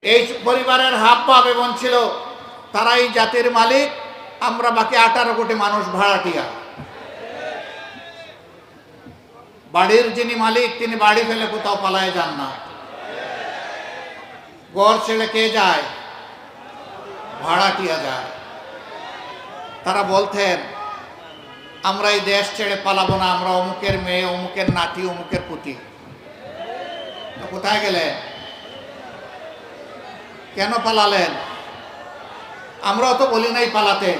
এই পরিবারের হাফ পা বেবন ছিল, তারাই জাতির মালিক, আমরা বাকি 18 কোটি মানুষ ভাড়াটিয়া। বাড়ির যিনি মালিক তিনি বাড়ি ফেলে কোথাও পালায় যান না। ঘর ছেড়ে কে যায়? ভাড়াটিয়া যায়। তারা বলতেন আমরা এই দেশ ছেড়ে পালাবো না, আমরা অমুকের মেয়ে, অমুকের নাতি, অমুকের পুতি। কোথায় গেলেন? কেন পালালেন? আমরাও তো বলি নাই পালাতে,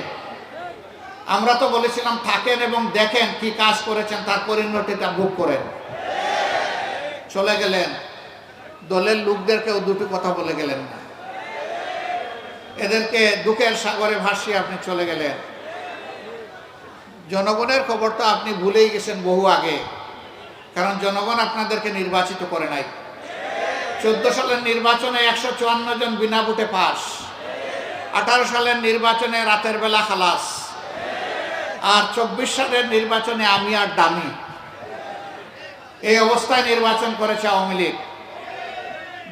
আমরা তো বলেছিলাম থাকেন এবং দেখেন কি কাজ করেছেন, তার পরিণতিটা ভোগ করেন। চলে গেলেন, দলের লোকদেরকেও দুটো কথা বলে গেলেন না, এদেরকে দুঃখের সাগরে ভাসিয়ে আপনি চলে গেলেন। জনগণের খবর তো আপনি ভুলেই গেছেন বহু আগে, কারণ জনগণ আপনাদেরকে নির্বাচিত করে নাই। 14 সালের নির্বাচনে 154 জন বিনা ভোটে পাস, 18 সালের নির্বাচনে রাতের বেলা খালাস, আর 24 সালের নির্বাচনে আমি আর ডামি। এই অবস্থায় নির্বাচন করেছে আওয়ামী লীগ।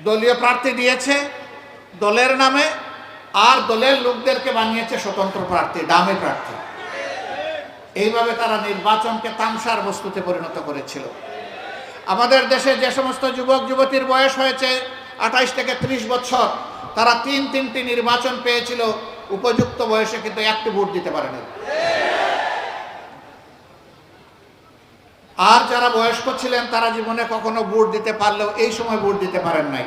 দলীয় প্রার্থী দিয়েছে দলের নামে, আর দলের লোকদেরকে বানিয়েছে স্বতন্ত্র প্রার্থী, ডামি প্রার্থী। এইভাবে তারা নির্বাচনকে তামসার বস্তুতে পরিণত করেছিল। আমাদের দেশে যে সমস্ত যুবক যুবতীর বয়স হয়েছে 28 থেকে 30 বছর, তারা তিনটি নির্বাচন পেয়েছিল উপযুক্ত বয়সে, কিন্তু একটি ভোট দিতে পারেনি। আর যারা বয়স্ক ছিলেন তারা জীবনে কখনো ভোট দিতে পারলেও এই সময় ভোট দিতে পারেন নাই।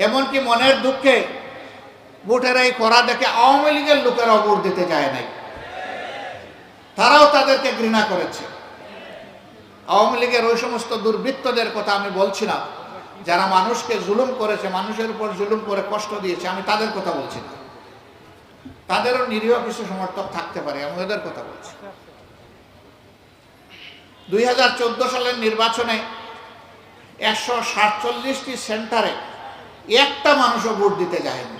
এমনকি মনের দুঃখে ভোটের এই করা দেখে আওয়ামী লীগের লোকেরাও ভোট দিতে যায় নাই, তারাও তাদেরকে ঘৃণা করেছে। আওয়ামী লীগের ওই সমস্ত দুর্বৃত্তদের কথা আমি বলছি না, যারা মানুষকে জুলুম করেছে, মানুষের উপর জুলুম করে কষ্ট দিয়েছে, আমি তাদের কথা বলছি না। তাদেরও নিরীহ কিছু সমর্থক থাকতে পারে, আমি ওদের কথা বলছি। 2014 সালের নির্বাচনে 147টি সেন্টারে একটা মানুষও ভোট দিতে যায়নি।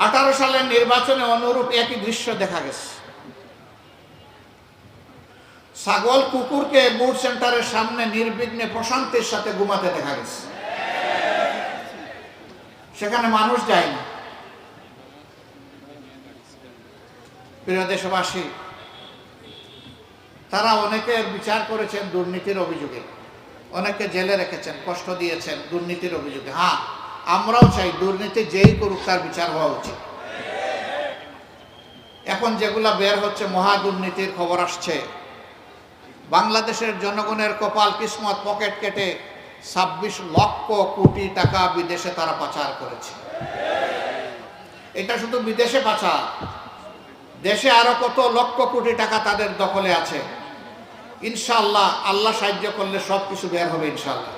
18 সালের নির্বাচনে অনুরূপ একই দৃশ্য দেখা গেছে। ছাগল কুকুরকে ভোট সেন্টারের সামনে নির্বিঘ্নে প্রশান্তির সাথে ঘুমাতে দেখা গেছে, সেখানে মানুষ যায় না। প্রিয় দেশবাসী, তারা অনেকের বিচার করেছেন দুর্নীতির অভিযোগে, অনেকে জেলে রেখেছেন, কষ্ট দিয়েছেন দুর্নীতির অভিযোগে। হ্যাঁ, আমরাও চাই দুর্নীতি যেই করুক তার বিচার হওয়া উচিত। এখন যেগুলা বের হচ্ছে মহা দুর্নীতির খবর আসছে, বাংলাদেশের জনগণের কপাল কিসমত পকেট কেটে 26 লক্ষ কোটি টাকা বিদেশে তারা পাচার করেছে। এটা শুধু বিদেশে পাচার, দেশে আরো কত লক্ষ কোটি টাকা তাদের দখলে আছে। ইনশাআল্লাহ, আল্লাহ সাহায্য করলে সবকিছু বের হবে ইনশাআল্লাহ।